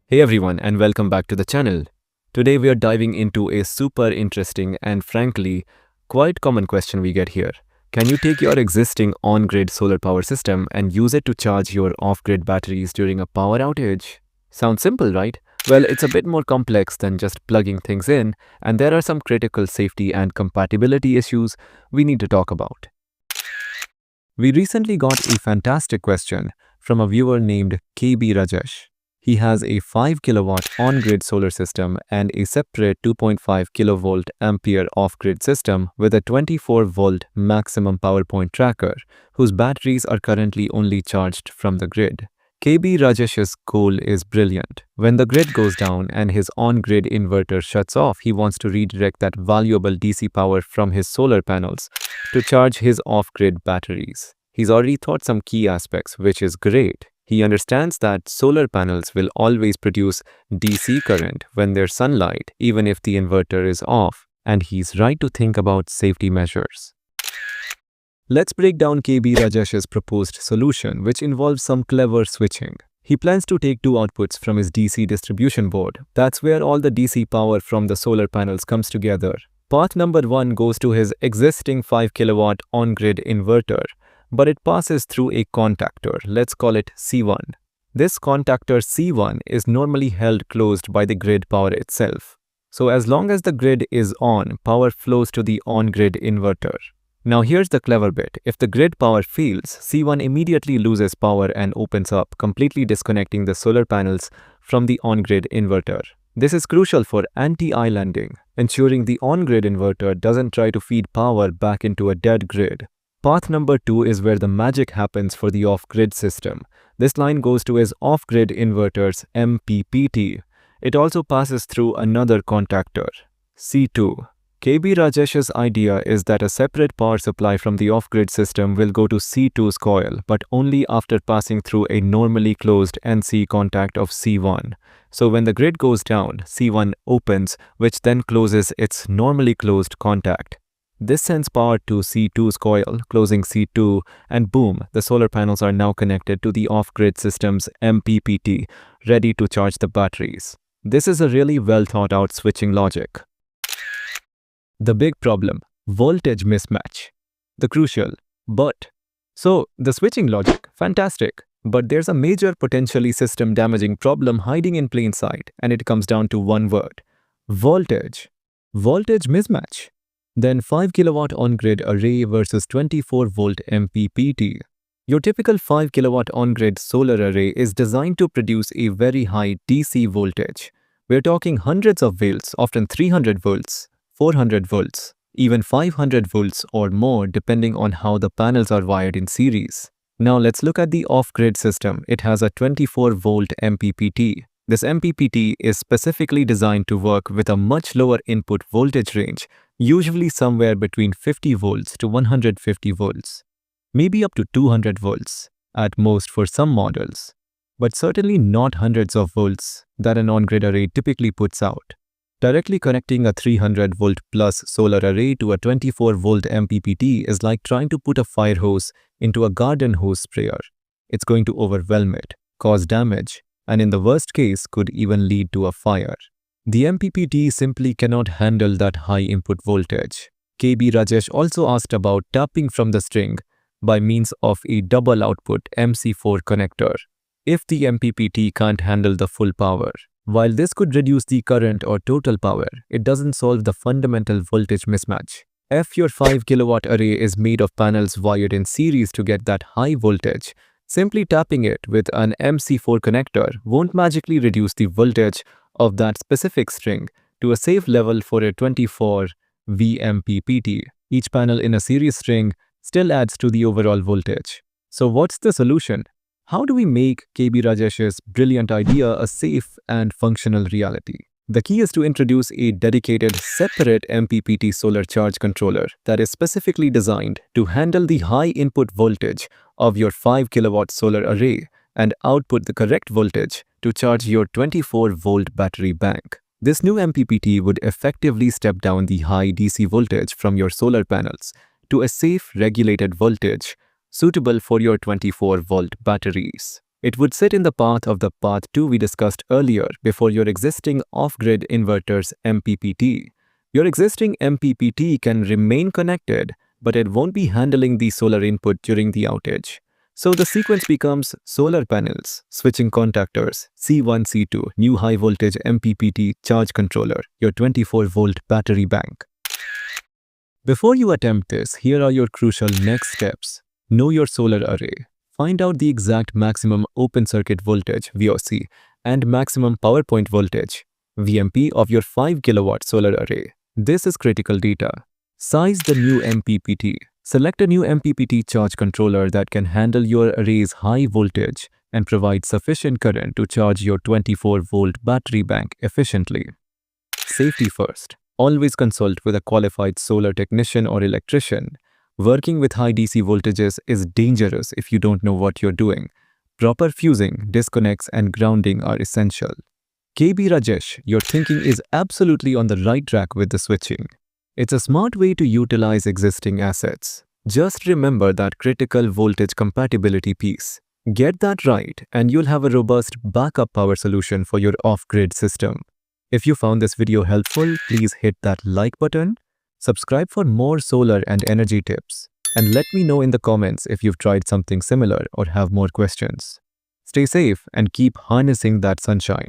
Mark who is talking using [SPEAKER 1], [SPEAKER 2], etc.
[SPEAKER 1] Hey everyone, and welcome back to the channel. Today we are diving into a super interesting and frankly quite common question we get here. Can you take your existing on-grid solar power system and use it to charge your off-grid batteries during a power outage? Sounds simple, right? Well, it's a bit more complex than just plugging things in, and there are some critical safety and compatibility issues we need to talk about. We recently got a fantastic question from a viewer named KB Rajesh. He has a 5 kilowatt on-grid solar system and a separate 2.5 kilovolt ampere off-grid system with a 24 volt maximum power point tracker, whose batteries are currently only charged from the grid. KB Rajesh's goal is brilliant. When the grid goes down and his on-grid inverter shuts off, he wants to redirect that valuable DC power from his solar panels to charge his off-grid batteries. He's already thought some key aspects, which is great. He understands that solar panels will always produce DC current when there's sunlight, even if the inverter is off, and he's right to think about safety measures. Let's break down KB Rajesh's proposed solution, which involves some clever switching. He plans to take two outputs from his DC distribution board. That's where all the DC power from the solar panels comes together. Path number 1 goes to his existing 5 kilowatt on-grid inverter, but it passes through a contactor. Let's call it C1. This contactor C1 is normally held closed by the grid power itself. So as long as the grid is on, power flows to the on-grid inverter. Now here's the clever bit. If the grid power fails, C1 immediately loses power and opens up, completely disconnecting the solar panels from the on-grid inverter. This is crucial for anti-islanding, ensuring the on-grid inverter doesn't try to feed power back into a dead grid. Path number 2 is where the magic happens for the off-grid system. This line goes to his off-grid inverter's MPPT. It also passes through another contactor, C2. KB Rajesh's idea is that a separate power supply from the off-grid system will go to C2's coil, but only after passing through a normally closed NC contact of C1. So when the grid goes down, C1 opens, which then closes its normally closed contact. This sends power to C2's coil, closing C2, and boom, the solar panels are now connected to the off-grid system's MPPT, ready to charge the batteries. This is a really well thought out switching logic. The big problem, voltage mismatch. The crucial, but. So, the switching logic, fantastic, but there's a major potentially system damaging problem hiding in plain sight, and it comes down to one word, voltage. Voltage mismatch. Then 5 kilowatt on-grid array versus 24 volt MPPT. Your typical 5 kilowatt on-grid solar array is designed to produce a very high DC voltage. We're talking hundreds of volts, often 300 volts, 400 volts, even 500 volts or more depending on how the panels are wired in series. Now let's look at the off-grid system. It has a 24 volt MPPT. This MPPT is specifically designed to work with a much lower input voltage range, usually somewhere between 50 volts to 150 volts, maybe up to 200 volts at most for some models, but certainly not hundreds of volts that an on-grid array typically puts out. Directly connecting a 300 volt plus solar array to a 24 volt MPPT is like trying to put a fire hose into a garden hose sprayer. It's going to overwhelm it, cause damage, and in the worst case could even lead to a fire. The MPPT simply cannot handle that high input voltage. KB Rajesh also asked about tapping from the string by means of a double output MC4 connector if the MPPT can't handle the full power. While this could reduce the current or total power, it doesn't solve the fundamental voltage mismatch. If your 5 kilowatt array is made of panels wired in series to get that high voltage, simply tapping it with an MC4 connector won't magically reduce the voltage of that specific string to a safe level for a 24 VMPPT. Each panel in a series string still adds to the overall voltage. So what's the solution? How do we make KB Rajesh's brilliant idea a safe and functional reality? The key is to introduce a dedicated separate MPPT solar charge controller that is specifically designed to handle the high input voltage of your 5 kilowatt solar array and output the correct voltage to charge your 24 volt battery bank. This new MPPT would effectively step down the high DC voltage from your solar panels to a safe regulated voltage suitable for your 24 volt batteries. It would sit in the path of the path 2 we discussed earlier before your existing off-grid inverter's MPPT. Your existing MPPT can remain connected, but it won't be handling the solar input during the outage. So the sequence becomes solar panels, switching contactors, C1, C2, new high voltage MPPT charge controller, your 24-volt battery bank. Before you attempt this, here are your crucial next steps. Know your solar array. Find out the exact maximum open circuit voltage (VOC) and maximum power point voltage (VMP) of your 5 kilowatt solar array. This is critical data. Size the new MPPT. Select a new MPPT charge controller that can handle your array's high voltage and provide sufficient current to charge your 24-volt battery bank efficiently. Safety first. Always consult with a qualified solar technician or electrician. Working with high DC voltages is dangerous if you don't know what you're doing. Proper fusing, disconnects, and grounding are essential. KB Rajesh, your thinking is absolutely on the right track with the switching. It's a smart way to utilize existing assets. Just remember that critical voltage compatibility piece. Get that right, and you'll have a robust backup power solution for your off-grid system. If you found this video helpful, please hit that like button, subscribe for more solar and energy tips, and let me know in the comments if you've tried something similar or have more questions. Stay safe and keep harnessing that sunshine.